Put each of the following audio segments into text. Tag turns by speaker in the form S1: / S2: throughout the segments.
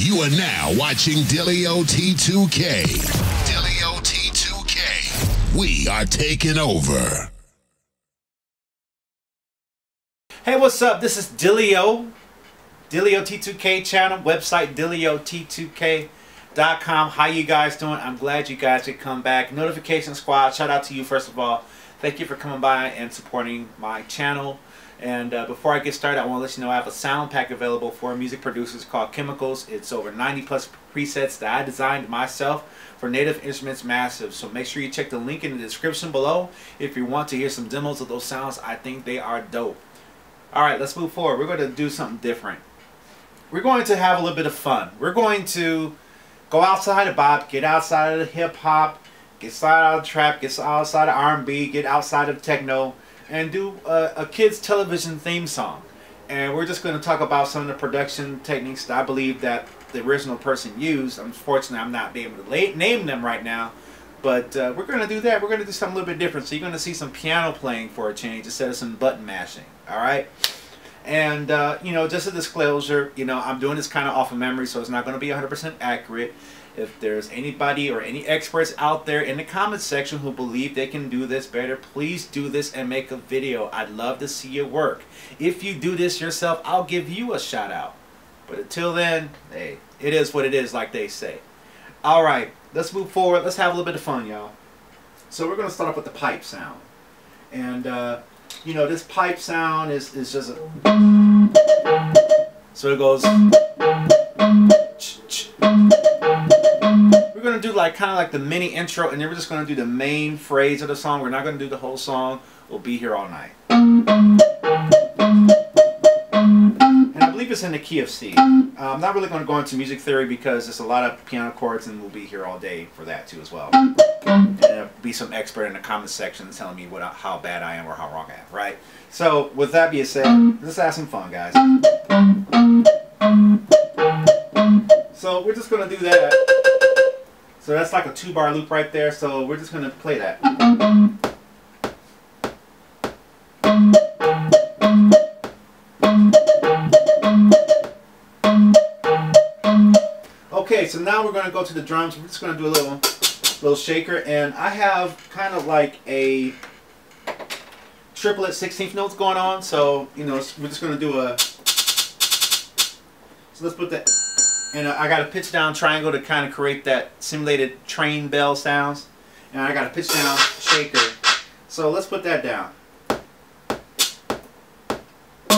S1: You are now watching Dillio T2K. Dillio T2K. We are taking over.
S2: Hey, what's up? This is Dillio. Dillio T2K channel, website DillioT2K.com. How you guys doing? I'm glad you guys could come back. Notification Squad, shout out to you first of all. Thank you for coming by and supporting my channel. And before I get started, I want to let you know I have a sound pack available for music producers called Khemikals. It's over 90 plus presets that I designed myself for Native Instruments Massive. So make sure you check the link in the description below if you want to hear some demos of those sounds. I think they are dope. Alright, let's move forward. We're going to do something different. We're going to have a little bit of fun. We're going to go outside of bop, get outside of the hip hop, get outside of trap, get outside of R&B, get outside of techno, and do a kids television theme song. And we're just going to talk about some of the production techniques that I believe that the original person used. Unfortunately, I'm not being able to name them right now, but we're going to do that. We're going to do something a little bit different. So you're going to see some piano playing for a change instead of some button mashing. All right. And you know, just a disclosure, you know, I'm doing this kind of off of memory, so it's not going to be 100% accurate. If there's anybody or any experts out there in the comments section who believe they can do this better, please do this and make a video. I'd love to see your work. If you do this yourself, I'll give you a shout out. But until then, hey, it is what it is, like they say. All right, let's move forward. Let's have a little bit of fun, y'all. So we're going to start off with the pipe sound. And, you know, this pipe sound is just a... So it goes... We're going to do like kind of like the mini intro, and then we're just going to do the main phrase of the song. We're not going to do the whole song. We'll be here all night. And I believe it's in the key of C. I'm not really going to go into music theory because there's a lot of piano chords, and we'll be here all day for that too as well. And there'll be some expert in the comment section telling me how bad I am or how wrong I am, right? So with that being said, let's have some fun, guys. So we're just going to do that. So that's like a 2-bar loop right there. So we're just going to play that. Okay, so now we're going to go to the drums. We're just going to do a little shaker. And I have kind of like a triplet 16th notes going on. So, you know, we're just going to do a... So let's put that... And I got a pitch down triangle to kind of create that simulated train bell sounds. And I got a pitch down shaker. So let's put that down. We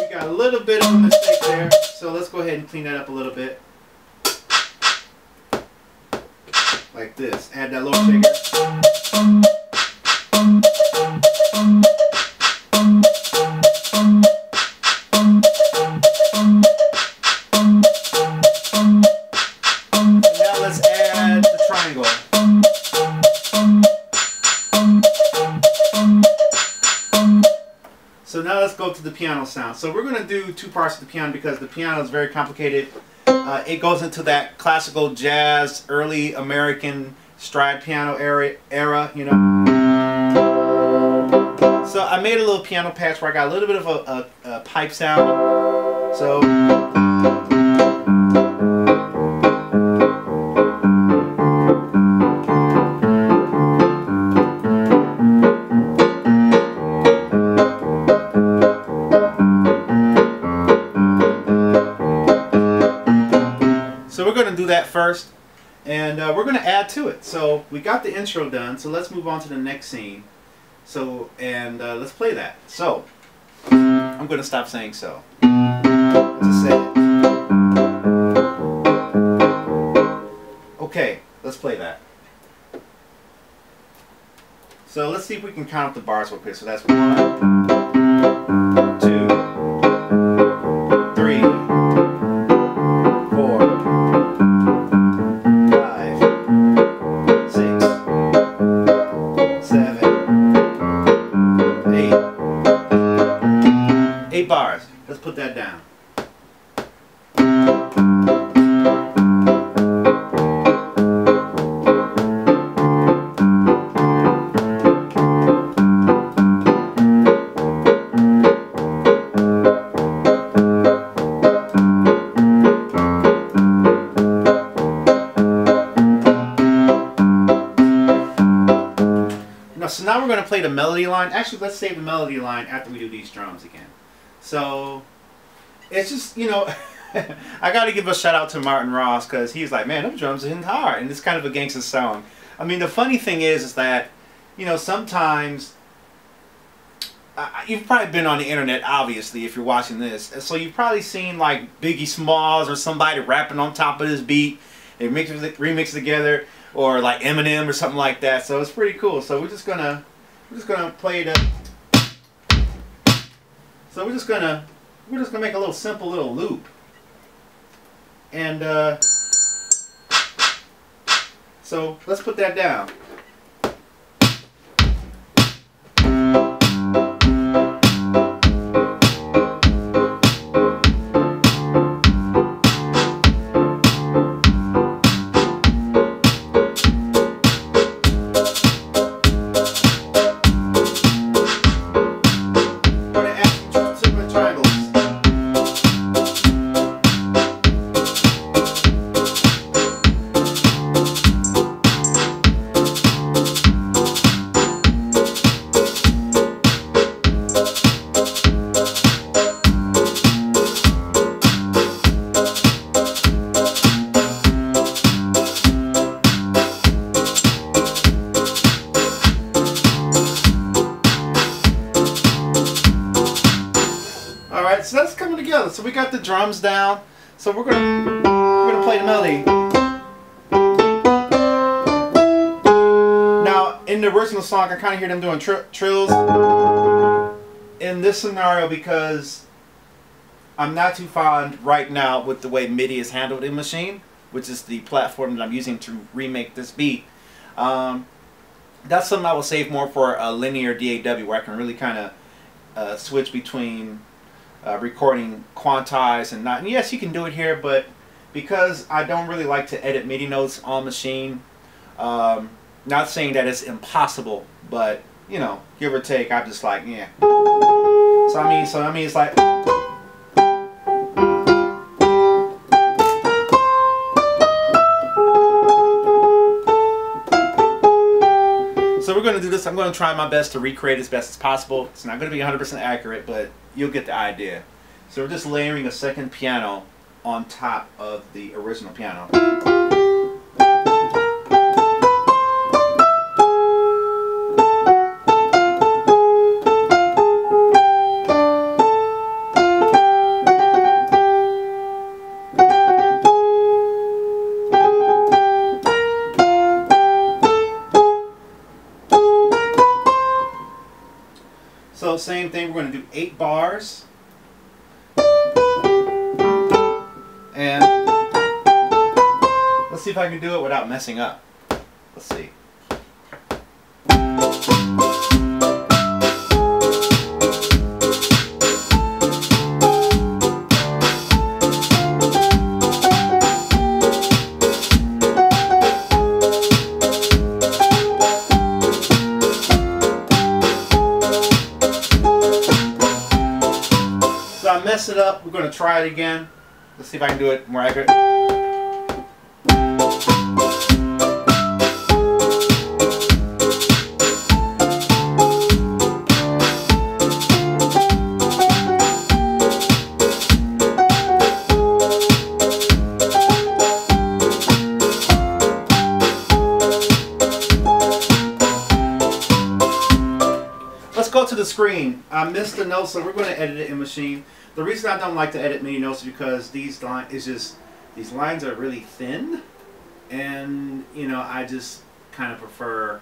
S2: got a little bit of a mistake there. So let's go ahead and clean that up a little bit. Like this. Add that little shaker. And now let's add the triangle. So now let's go to the piano sound. So we're going to do 2 parts of the piano because the piano is very complicated. It goes into that classical jazz, early American stride piano era, you know. So I made a little piano patch where I got a little bit of a pipe sound. So we're going to do that first, and we're going to add to it. So we got the intro done, so let's move on to the next scene. So, and let's play that. So, I'm going to stop saying so. Just say it. Okay, let's play that. So let's see if we can count up the bars real quick. So that's 1, 2, 3, 4, 5, 6, 7, 8. 8 bars. Let's put that down. So now we're going to play the melody line. Actually, let's save the melody line after we do these drums again. So it's just, you know, I got to give a shout out to Martin Ross, because he's like, man, them drums are hitting hard, and it's kind of a gangster song. I mean, the funny thing is that, you know, sometimes you've probably been on the internet, obviously, if you're watching this. So you've probably seen like Biggie Smalls or somebody rapping on top of this beat. They remix it together, or like Eminem or something like that. So it's pretty cool. So we're just gonna play the. So we're just gonna make a little simple little loop. And so let's put that down. So that's coming together. So we got the drums down. So we're gonna play the melody. Now in the original song, I kind of hear them doing trills. In this scenario, because I'm not too fond right now with the way MIDI is handled in Maschine, which is the platform that I'm using to remake this beat. That's something I will save more for a linear DAW, where I can really kind of switch between recording quantized and not. And yes, you can do it here, but because I don't really like to edit MIDI notes on Maschine, not saying that it's impossible, but you know, give or take, I'm just like, yeah. So I mean, it's like. So we're going to do this. I'm going to try my best to recreate as best as possible. It's not going to be 100% accurate, but you'll get the idea. So we're just layering a second piano on top of the original piano. So same thing, we're going to do 8 bars. And let's see if I can do it without messing up. Let's see. Mess it up. We're going to try it again. Let's see if I can do it more accurate. Let's go to the screen. I missed the notes, so we're going to edit it in Maschine. The reason I don't like to edit MIDI notes is because these lines are really thin, and you know, I just kind of prefer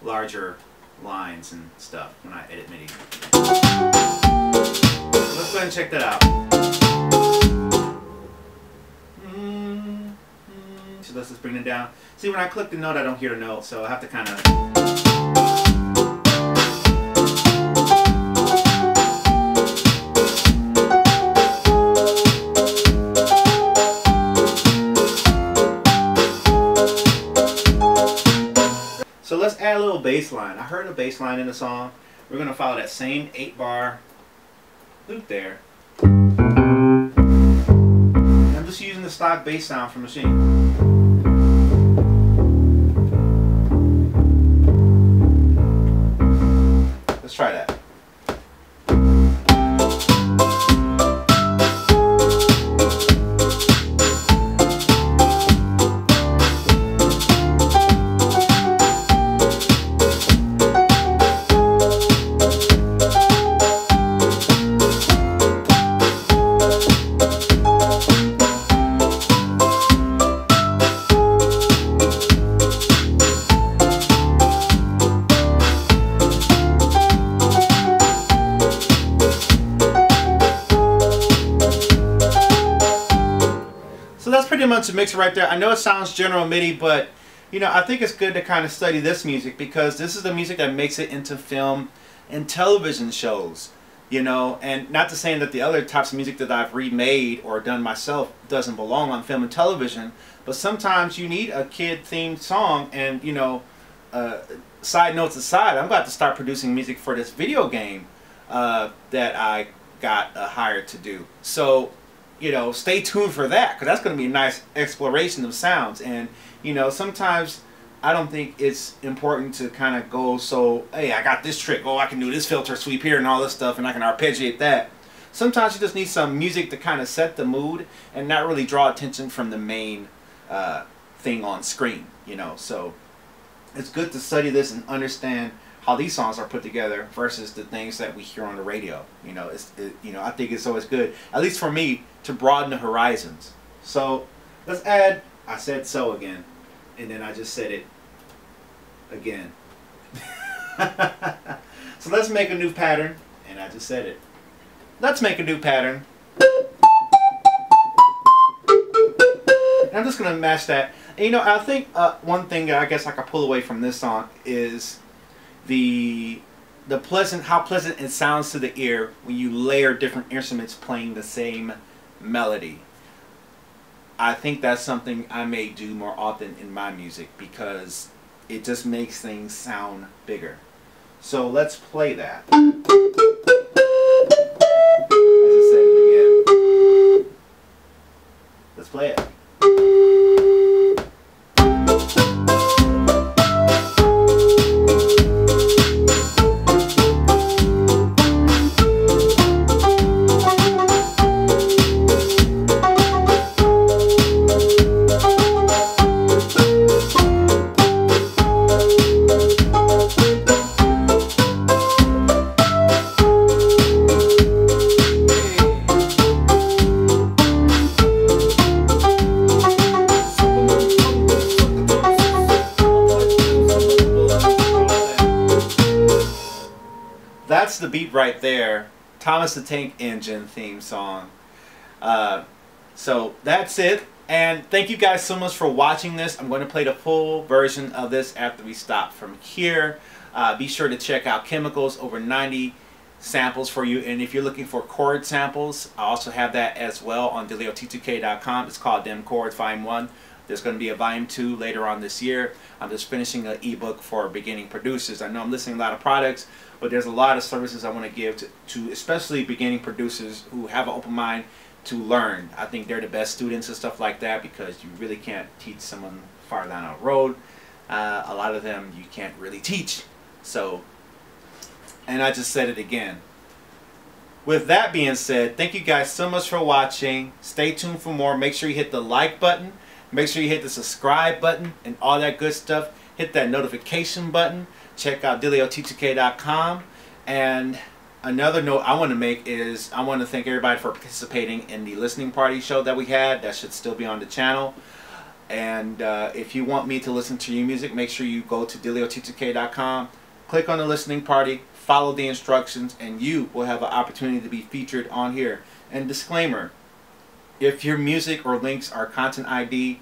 S2: larger lines and stuff when I edit MIDI. So let's go ahead and check that out. So let's just bring it down. See, when I click the note, I don't hear the note, so I have to kind of. So let's add a little bass line. I heard a bass line in the song. We're going to follow that same 8-bar loop there. I'm just using the stock bass sound from Maschine. months of mixer right there. I know it sounds general MIDI, but you know, I think it's good to kind of study this music because this is the music that makes it into film and television shows. You know, and not to say that the other types of music that I've remade or done myself doesn't belong on film and television, but sometimes you need a kid-themed song. And you know, side notes aside, I'm about to start producing music for this video game that I got hired to do. So, you know, stay tuned for that because that's going to be a nice exploration of sounds. And you know, sometimes I don't think it's important to kind of go so, hey, I got this trick, oh, I can do this filter sweep here and all this stuff and I can arpeggiate that. Sometimes you just need some music to kind of set the mood and not really draw attention from the main thing on screen, you know. So it's good to study this and understand how these songs are put together versus the things that we hear on the radio. You know, you know, I think it's always good, at least for me, to broaden the horizons. So let's add, I said so again, and then I just said it again. So let's make a new pattern, and I just said it. Let's make a new pattern. And I'm just gonna match that. And you know, I think one thing that I guess I could pull away from this song is how pleasant it sounds to the ear when you layer different instruments playing the same melody. I think that's something I may do more often in my music because it just makes things sound bigger. So let's play that. I just said it again. Let's play it. That's the beat right there. Thomas the Tank Engine theme song. So that's it. And thank you guys so much for watching this. I'm going to play the full version of this after we stop from here. Be sure to check out Khemikals, over 90 samples for you. And if you're looking for chord samples, I also have that as well on DillioT2K.com. It's called Dem Chords Vol.1. There's going to be a volume 2 later on this year. I'm just finishing an ebook for beginning producers. I know I'm listing a lot of products, but there's a lot of services I want to give to especially beginning producers who have an open mind to learn. I think they're the best students and stuff like that because you really can't teach someone far down a road. A lot of them you can't really teach. So, and I just said it again. With that being said, thank you guys so much for watching. Stay tuned for more. Make sure you hit the like button. Make sure you hit the subscribe button and all that good stuff. Hit that notification button. Check out DillioT2K.com. And another note I want to make is I want to thank everybody for participating in the listening party show that we had. That should still be on the channel. And if you want me to listen to your music, make sure you go to DillioT2K.com. Click on the listening party. Follow the instructions. And you will have an opportunity to be featured on here. And disclaimer. If your music or links are content ID,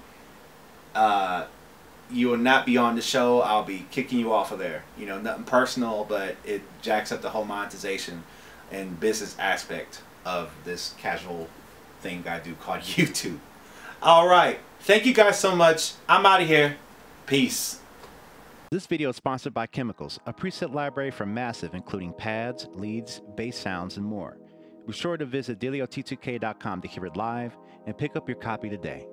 S2: you will not be on the show. I'll be kicking you off of there. You know, nothing personal, but it jacks up the whole monetization and business aspect of this casual thing I do called YouTube. All right. Thank you guys so much. I'm out of here. Peace. This video is sponsored by Khemikals, a preset library from Massive, including pads, leads, bass sounds, and more. Be sure to visit DillioT2K.com to hear it live and pick up your copy today.